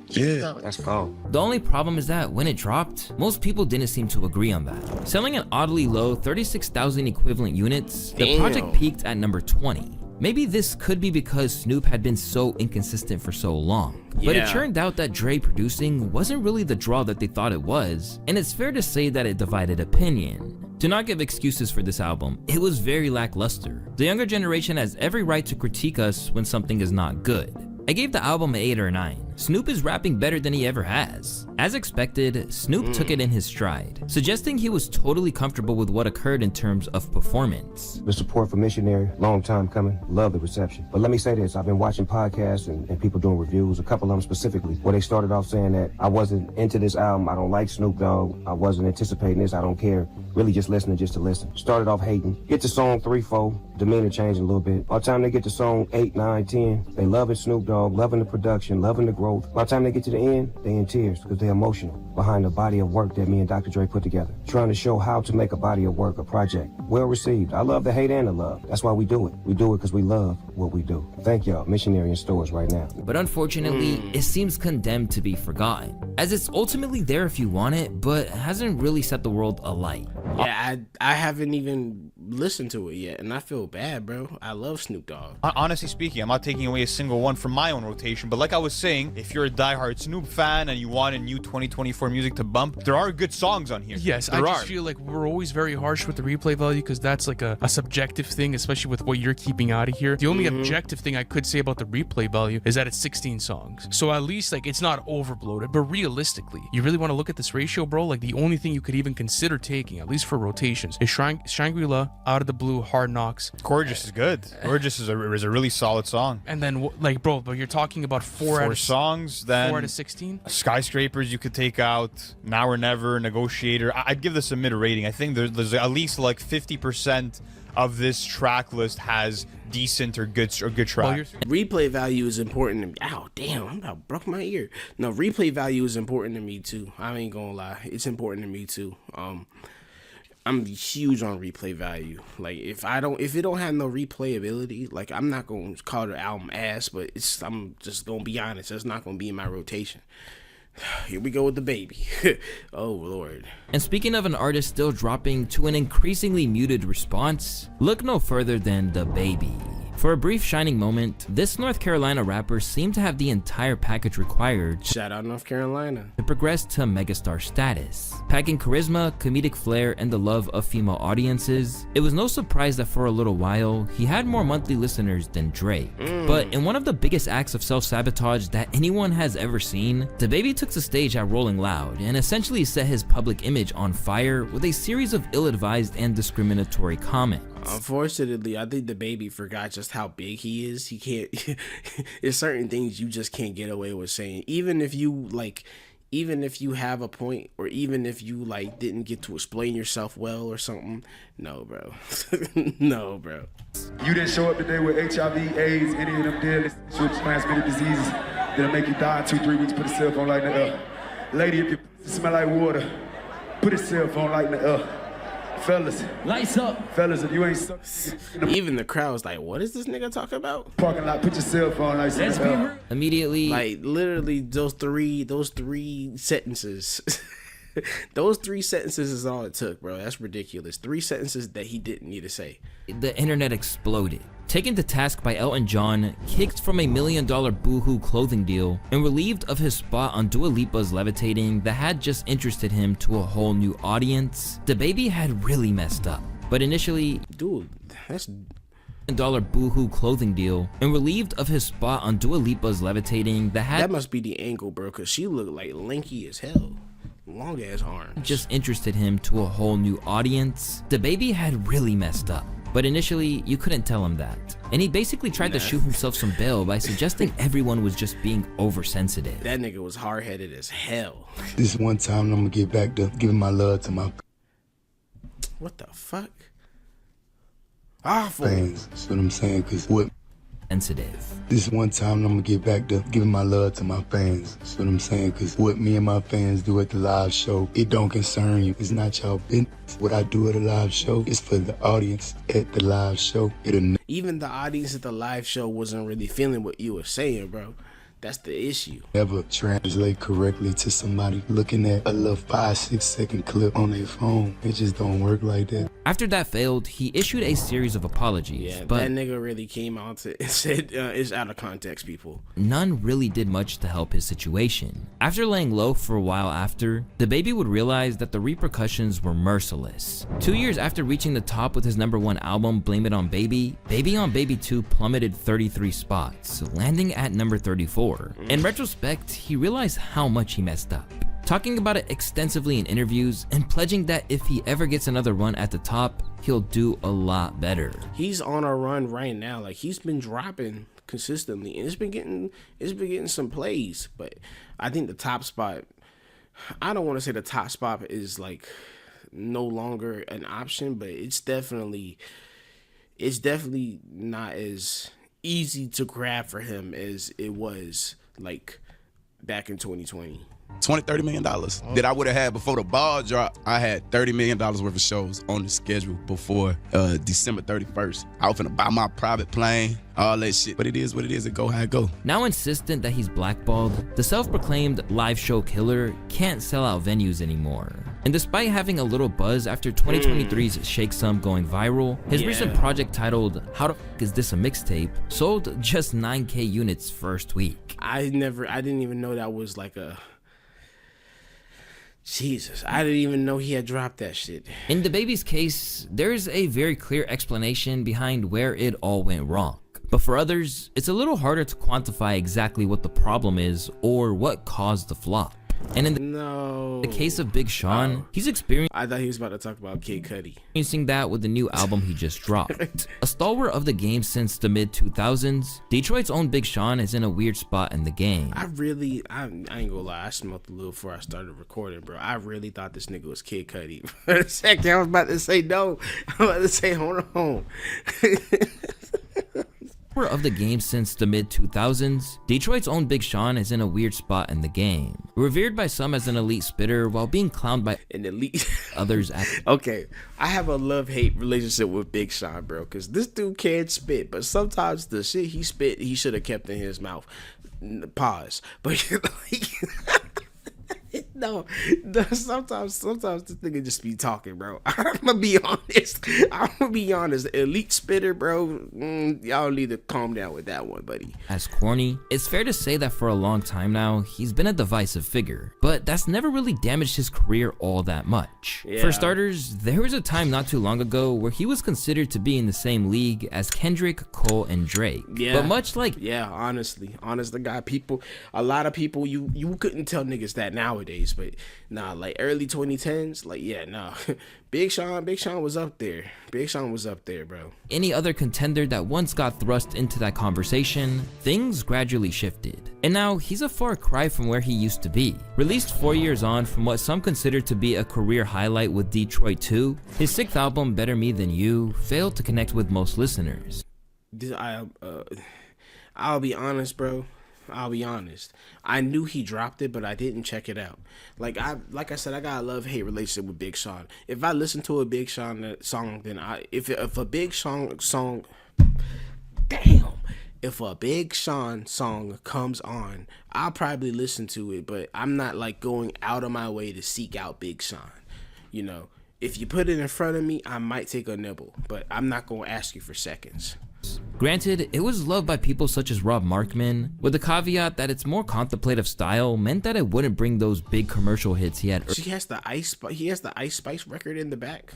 Yeah, let's go. The only problem is that when it dropped, most people didn't seem to agree on that. Selling an oddly low 36,000 equivalent units, the project peaked at number 20. Maybe this could be because Snoop had been so inconsistent for so long. But it turned out that Dre producing wasn't really the draw that they thought it was, and it's fair to say that it divided opinion. To not give excuses for this album, it was very lackluster. The younger generation has every right to critique us when something is not good. I gave the album an 8 or 9. Snoop is rapping better than he ever has. As expected, Snoop took it in his stride, suggesting he was totally comfortable with what occurred in terms of performance. The support for Missionary, long time coming, love the reception. But let me say this, I've been watching podcasts and people doing reviews, a couple of them specifically, where they started off saying that I wasn't into this album, I don't like Snoop Dogg, I wasn't anticipating this, I don't care, really just listening just to listen. Started off hating, get to song 3, 4, demeanor changing a little bit. By the time they get to song 8, 9, 10, they loving Snoop Dogg, loving the production, loving the growth. By the time they get to the end, they in tears because they're emotional behind the body of work that me and Dr. Dre put together. Trying to show how to make a body of work, a project. Well received. I love the hate and the love. That's why we do it. We do it because we love what we do. Thank y'all. Missionary in stores right now. But unfortunately, it seems condemned to be forgotten, as it's ultimately there if you want it, but hasn't really set the world alight. Yeah, I haven't even listened to it yet, and I feel bad, bro. I love Snoop Dogg. Honestly speaking, I'm not taking away a single one from my own rotation, but like I was saying, if you're a diehard Snoop fan and you want a new 2024 music to bump, there are good songs on here. Yes, I just feel like we're always very harsh with the replay value because that's like a subjective thing, especially with what you're keeping out of here. The only objective thing I could say about the replay value is that it's 16 songs. So at least like it's not overbloated, but realistically, you really want to look at this ratio, bro, like the only thing you could even consider taking, at least for rotations, is Shangri-La, Out of the Blue, Hard Knocks. Gorgeous is good. Gorgeous is a really solid song. And then like, bro, but you're talking about four songs, then 4 out of 16. Skyscrapers you could take out, Now or Never, Negotiator. I'd give this a mid rating. I think there's at least like 50% of this track list has decent or good tracks. Replay value is important to me. Ow, damn, I'm about broke my ear. No, replay value is important to me too. I ain't gonna lie, it's important to me too. I'm huge on replay value. Like if it don't have no replayability, like I'm not gonna call the album ass, but I'm just gonna be honest, it's not gonna be in my rotation. Here we go with the baby. Oh Lord. And speaking of an artist still dropping to an increasingly muted response, look no further than the baby. For a brief shining moment, this North Carolina rapper seemed to have the entire package required. Shout out North Carolina. To progress to megastar status. Packing charisma, comedic flair, and the love of female audiences, it was no surprise that for a little while, he had more monthly listeners than Drake. But in one of the biggest acts of self-sabotage that anyone has ever seen, DaBaby took the stage at Rolling Loud and essentially set his public image on fire with a series of ill-advised and discriminatory comments. Unfortunately, I think DaBaby forgot just how big he is. He can't. There's certain things you just can't get away with saying, even if you like. even if you have a point, or even if you like didn't get to explain yourself well or something, no, bro. No, bro. You didn't show up today with HIV, AIDS, any of them deadly sexually transmitted diseases that'll make you die in 2-3 weeks. Put a cell phone light in the air. Lady, if your pussy smell like water, put a cell phone light in the air. Fellas, lights up. Fellas, if you ain't suck, even the crowd was like, "What is this nigga talking about?" Parking lot, put your cell phone lights in the air. Immediately, like literally those three sentences. Those 3 sentences is all it took, bro. That's ridiculous. 3 sentences that he didn't need to say. The internet exploded. Taken to task by Elton John, kicked from $1 million Boohoo clothing deal, and relieved of his spot on Dua Lipa's Levitating that had just interested him to a whole new audience, DaBaby had really messed up. But initially, dude, that's Boohoo clothing deal, and relieved of his spot on Dua Lipa's Levitating that must be the angle, bro, because she looked like lanky as hell. Long ass arms. Just interested him to a whole new audience. DaBaby had really messed up. But initially, you couldn't tell him that. And he basically tried to shoot himself some bail by suggesting everyone was just being oversensitive. That nigga was hard-headed as hell. This one time I'm gonna get back to giving my love to my What the fuck? fans. That's what I'm saying, cause what sensitive. This one time I'm gonna get back to giving my love to my fans. That's what I'm saying, cause what me and my fans do at the live show, it don't concern you. It's not y'all business. What I do at a live show is for the audience at the live show. Even the audience at the live show wasn't really feeling what you were saying, bro. That's the issue. Never translate correctly to somebody looking at a little 5-6 second clip on their phone. It just don't work like that. After that failed, he issued a series of apologies. Yeah, but that nigga really came out and said it's out of context, people. None really did much to help his situation. After laying low for a while after, DaBaby would realize that the repercussions were merciless. 2 years after reaching the top with his #1 album, Blame It on Baby, Baby on Baby 2 plummeted 33 spots, landing at number 34. In retrospect, he realized how much he messed up, talking about it extensively in interviews and pledging that if he ever gets another run at the top, he'll do a lot better. He's on a run right now. Like, he's been dropping consistently and it's been getting some plays, but I think the top spot, I don't want to say the top spot is like no longer an option, but it's definitely not as easy to grab for him as it was like back in 2020. $20-30 million that I would have had before the ball drop. I had $30 million worth of shows on the schedule before December 31st. I was finna buy my private plane, all that shit. But it is what it is. It go how it go. Now insistent that he's blackballed, the self-proclaimed live show killer can't sell out venues anymore. And despite having a little buzz after 2023's Shake Some going viral, his recent project titled How the F Is This a Mixtape sold just 9K units first week. I didn't even know that was like a... Jesus, I didn't even know he had dropped that shit. In DaBaby's case, there's a very clear explanation behind where it all went wrong. But for others, it's a little harder to quantify exactly what the problem is or what caused the flop. And in the case of Big Sean, he's experiencing... I thought he was about to talk about Kid Cudi. Experiencing that with the new album he just dropped. A stalwart of the game since the mid-2000s, Detroit's own Big Sean is in a weird spot in the game. I ain't gonna lie, I smoked a little before I started recording, bro. I really thought this nigga was Kid Cudi. For a second, I was about to say no. I'm about to say hold on. Of the game since the mid-2000s, Detroit's own Big Sean is in a weird spot in the game. Revered by some as an elite spitter while being clowned by an elite others at... Okay, I have a love-hate relationship with Big Sean, bro, because this dude can't spit, but sometimes the shit he spit, he should have kept in his mouth. Pause. But like... No, sometimes this nigga just be talking, bro. I'm gonna be honest. Elite spitter, bro. Y'all need to calm down with that one, buddy. As corny, it's fair to say that for a long time now, he's been a divisive figure, but that's never really damaged his career all that much. Yeah. For starters, there was a time not too long ago where he was considered to be in the same league as Kendrick, Cole, and Drake. Yeah. But much like... Yeah, honest to God, a lot of people, you couldn't tell niggas that nowadays. case, but nah, like early 2010s, like yeah, nah. Big Sean was up there. Big Sean was up there, bro. Any other contender that once got thrust into that conversation, things gradually shifted. And now he's a far cry from where he used to be. Released 4 years on from what some consider to be a career highlight with Detroit 2, his 6th album, Better Me Than You, failed to connect with most listeners. I'll be honest, bro. I'll be honest. I knew he dropped it, but I didn't check it out. Like I said, I got a love-hate relationship with Big Sean. If I listen to a Big Sean song, then if a Big Sean song, if a Big Sean song comes on, I'll probably listen to it. But I'm not like going out of my way to seek out Big Sean. You know, if you put it in front of me, I might take a nibble, but I'm not gonna ask you for seconds. Granted, it was loved by people such as Rob Markman, with the caveat that its more contemplative style meant that it wouldn't bring those big commercial hits he had. He has the Ice Spice record in the back.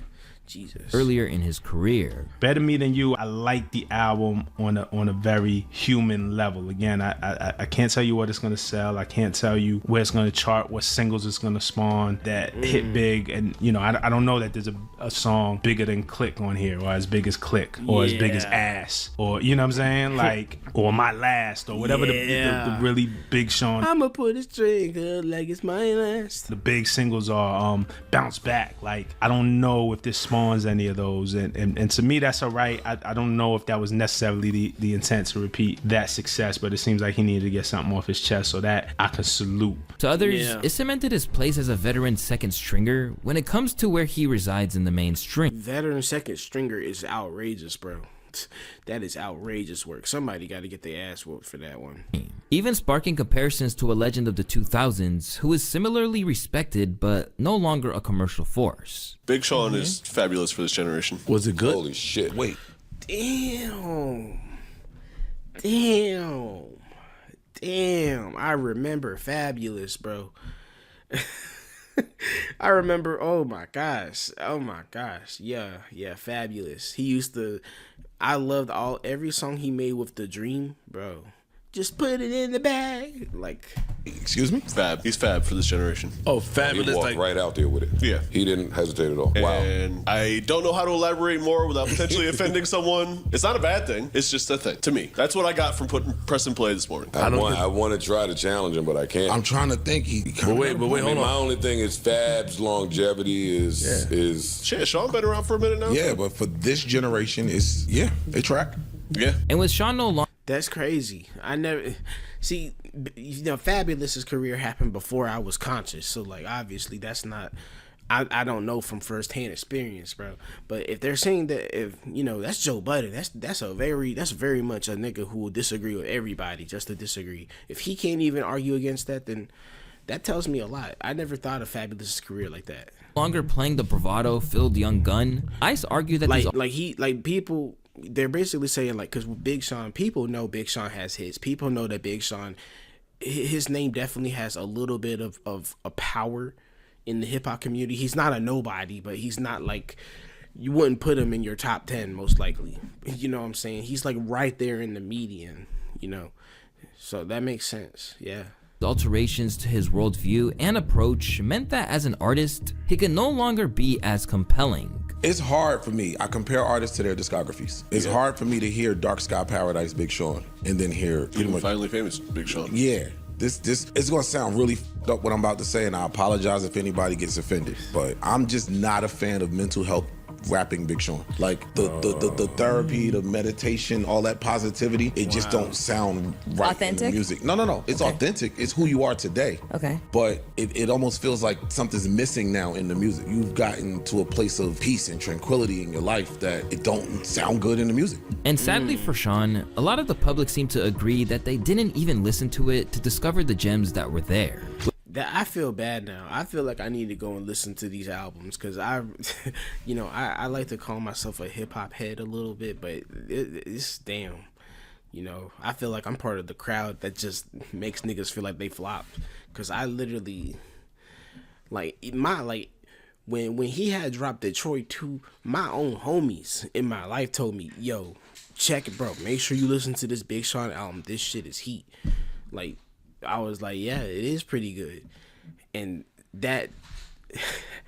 Jesus. Earlier in his career. Better Me Than You, I like the album on a very human level. Again, I can't tell you what it's going to sell. I can't tell you where it's going to chart, what singles it's going to spawn that hit big. And, you know, I don't know that there's a song bigger than Click on here, or as big as Click, or as big as Ass, or, you know what I'm saying? Like, or My Last, or whatever the really big Sean. I'ma put a string up like it's my last. The big singles are Bounce Back. Like, I don't know if this spawns any of those, and to me that's all right. I don't know if that was necessarily the intent to repeat that success, but it seems like he needed to get something off his chest, so that I can salute. To others, it cemented his place as a veteran second stringer when it comes to where he resides in the mainstream. Veteran second stringer is outrageous, bro. That is outrageous work. Somebody got to get their ass whooped for that one. Even sparking comparisons to a legend of the 2000s who is similarly respected but no longer a commercial force. Big Sean is fabulous for this generation. Was it good? Holy shit. Wait. Damn. I remember Fabulous, bro. I remember, oh my gosh. Yeah, Fabulous. I loved every song he made with The Dream, bro. Just put it in the bag. Like, excuse me? Fab. He's fab for this generation. Oh, Fabulous. He walked right out there with it. Yeah. He didn't hesitate at all. Wow. And I don't know how to elaborate more without potentially offending someone. It's not a bad thing. It's just a thing. To me. That's what I got from press and play this morning. I want to try to challenge him, but I can't. I'm trying to think. But wait, hold on. My only thing is Fab's longevity is... Shit, Sean been around for a minute now? Yeah, but for this generation, they track. Yeah. And with Sean no longer... That's crazy. I never... See, you know, Fabulous's career happened before I was conscious. So, like, obviously, that's not... I don't know from firsthand experience, bro. But if they're saying that, if you know, that's Joe Budden, that's very much a nigga who will disagree with everybody just to disagree. If he can't even argue against that, then that tells me a lot. I never thought of Fabulous's career like that. Longer playing the bravado-filled young gun, Ice argued that people, they're basically saying, like, because with Big Sean, people know Big Sean has hits. People know that Big Sean, his name definitely has a little bit of a power in the hip hop community. He's not a nobody, but he's not like, you wouldn't put him in your top 10 most likely. You know what I'm saying? He's like right there in the median, you know. So that makes sense. Yeah. Alterations to his worldview and approach meant that as an artist, he could no longer be as compelling. It's hard for me. I compare artists to their discographies. It's hard for me to hear Dark Sky Paradise Big Sean and then hear Finally Famous Big Sean. Yeah. This it's gonna sound really f***ed up what I'm about to say, and I apologize if anybody gets offended, but I'm just not a fan of mental health rapping Big Sean. Like the therapy, the meditation, all that positivity, it just don't sound right authentic? in the music. No, it's authentic. It's who you are today. Okay. But it almost feels like something's missing now in the music. You've gotten to a place of peace and tranquility in your life that it don't sound good in the music. And sadly for Sean, a lot of the public seem to agree that they didn't even listen to it to discover the gems that were there. That I feel bad now. I feel like I need to go and listen to these albums because I like to call myself a hip hop head a little bit, but it's damn. You know, I feel like I'm part of the crowd that just makes niggas feel like they flopped. Cause I literally, when he had dropped Detroit 2, my own homies in my life told me, yo, check it, bro. Make sure you listen to this Big Sean album. This shit is heat. Like, I was like, yeah, it is pretty good. And that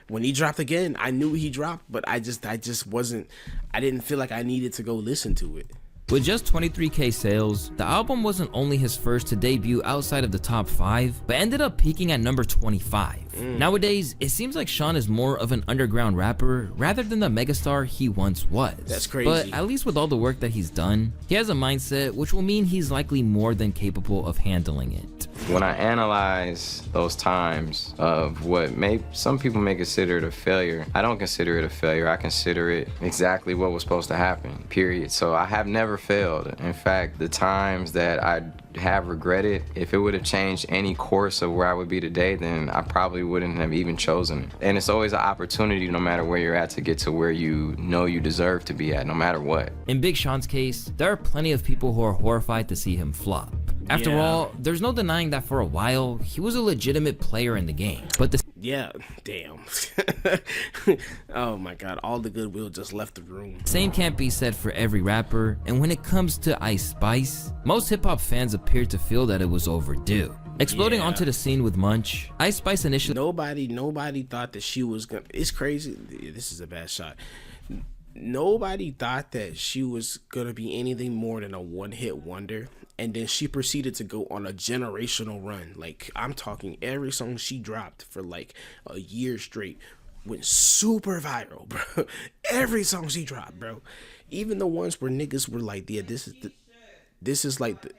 when he dropped again, I knew he dropped, but I just wasn't. I didn't feel like I needed to go listen to it. With just 23K sales, the album wasn't only his first to debut outside of the top 5, but ended up peaking at number 25. Nowadays, it seems like Sean is more of an underground rapper rather than the megastar he once was. That's crazy. But at least with all the work that he's done, he has a mindset which will mean he's likely more than capable of handling it. When I analyze those times of what some people may consider it a failure, I don't consider it a failure. I consider it exactly what was supposed to happen, period. So I have never failed. In fact, the times that I have regretted, if it would have changed any course of where I would be today, then I probably wouldn't have even chosen it. And it's always an opportunity, no matter where you're at, to get to where you know you deserve to be at, no matter what. In Big Sean's case, there are plenty of people who are horrified to see him flop. After all, there's no denying that for a while, he was a legitimate player in the game. But yeah, damn. Oh my God, all the goodwill just left the room. Same can't be said for every rapper, and when it comes to Ice Spice, most hip-hop fans appeared to feel that it was overdue. Exploding onto the scene with Munch, Ice Spice initially... Nobody thought that she was gonna... It's crazy. This is a bad shot. Nobody thought that she was gonna be anything more than a one-hit wonder. And then she proceeded to go on a generational run. Like, I'm talking every song she dropped for like a year straight went super viral, bro. Every song she dropped, bro. Even the ones where niggas were like, yeah, this is like the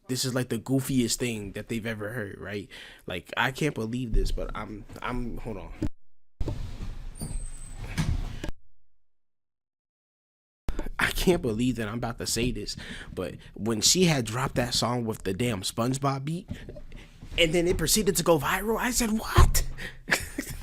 goofiest thing that they've ever heard, right? Like, I can't believe this, but I'm hold on. I can't believe that I'm about to say this, but when she had dropped that song with the damn SpongeBob beat, and then it proceeded to go viral, I said, what?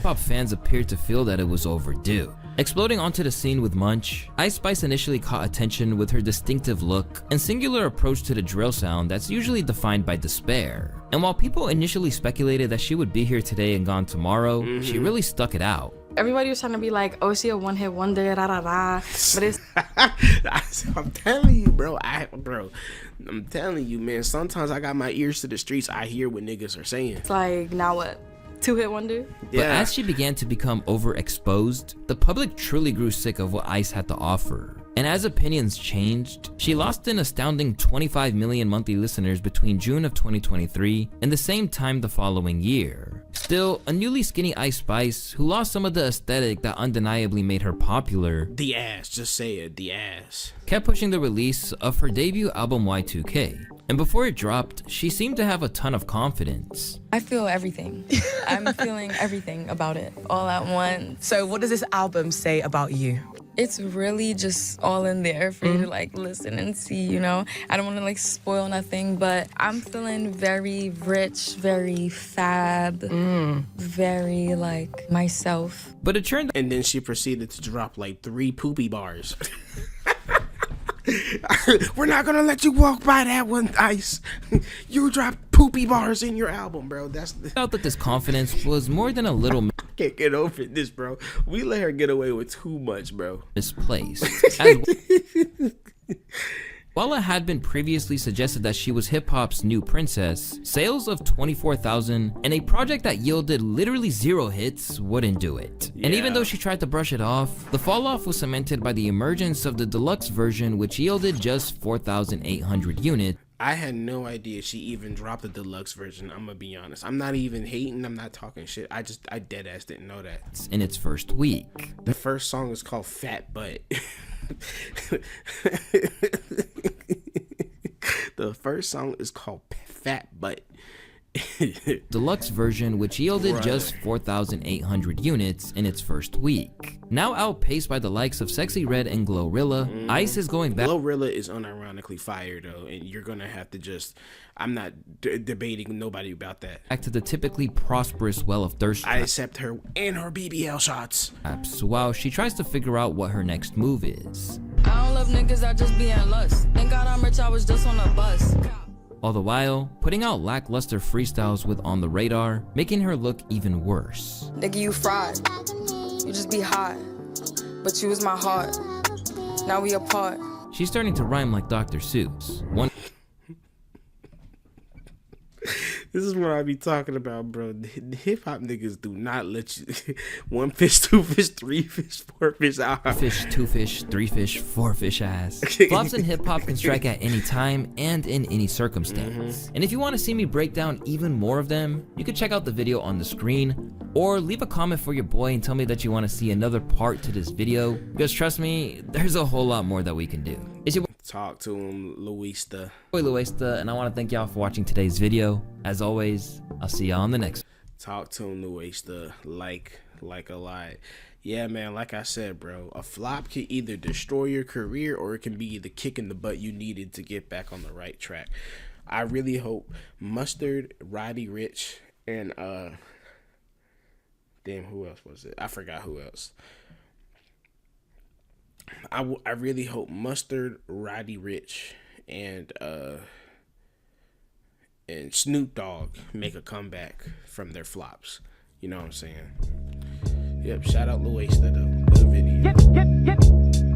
Pop fans appeared to feel that it was overdue. Exploding onto the scene with Munch, Ice Spice initially caught attention with her distinctive look and singular approach to the drill sound that's usually defined by despair. And while people initially speculated that she would be here today and gone tomorrow, she really stuck it out. Everybody was trying to be like, oh, she a one-hit wonder, da da da. But it's... I'm telling you, bro. I'm telling you, man. Sometimes I got my ears to the streets. I hear what niggas are saying. It's like, now what? Two-hit wonder? But as she began to become overexposed, the public truly grew sick of what Ice had to offer. And as opinions changed, she lost an astounding 25 million monthly listeners between June of 2023 and the same time the following year. Still, a newly skinny Ice Spice, who lost some of the aesthetic that undeniably made her popular, the ass, just say it, the ass, kept pushing the release of her debut album Y2K. And before it dropped, she seemed to have a ton of confidence. I feel everything. I'm feeling everything about it all at once. So what does this album say about you? It's really just all in there for you to like listen and see, you know? I don't want to like spoil nothing, but I'm feeling very rich, very fab, very like myself. But it turned... And then she proceeded to drop like 3 poopy bars. We're not gonna let you walk by that one, Ice. You dropped poopy bars in your album, bro. I felt that this confidence was more than a little... Can't get over this, bro. We let her get away with too much, bro. Misplaced. While it had been previously suggested that she was hip-hop's new princess, sales of 24,000 and a project that yielded literally 0 hits wouldn't do it. And even though she tried to brush it off, the fall-off was cemented by the emergence of the deluxe version, which yielded just 4,800 units. I had no idea she even dropped the deluxe version, I'm gonna be honest. I'm not even hating, I'm not talking shit. I dead ass didn't know that. In its first week. The first song is called Fat Butt. The first song is called Fat Butt. Deluxe version, which yielded just 4,800 units in its first week. Now outpaced by the likes of Sexy Red and Glorilla, Ice is going back. Glorilla is unironically fire though, and you're gonna have to just... I'm not debating nobody about that. Back to the typically prosperous well of thirst. I accept her and her BBL shots. While she tries to figure out what her next move is. I don't love niggas that just be in lust. Thank God I'm rich, I was just on a bus. All the while, putting out lackluster freestyles with On the Radar, making her look even worse. Nigga, you fried. You just be high. But you was my heart. Now we apart. She's starting to rhyme like Dr. Seuss. This is what I be talking about, bro. The hip hop niggas do not let you 1 fish, 2 fish, 3 fish, 4 fish out. Fish, 2 fish, 3 fish, 4 fish ass. Flops in hip hop can strike at any time and in any circumstance. And if you want to see me break down even more of them, you can check out the video on the screen, or leave a comment for your boy and tell me that you want to see another part to this video, because trust me, there's a whole lot more that we can do. It's your Talk to him, Louaista. boy Louaista, and I want to thank y'all for watching today's video. As always, I'll see y'all on the next. Talk to him, Louaista. Like a lot. Yeah, man, like I said, bro, a flop can either destroy your career or it can be the kick in the butt you needed to get back on the right track. I really hope Mustard, Roddy Ricch, and damn, who else was it? I forgot who else. I really hope Mustard, Roddy Ricch, and Snoop Dogg make a comeback from their flops. You know what I'm saying? Yep, shout out Louaista though. Good video.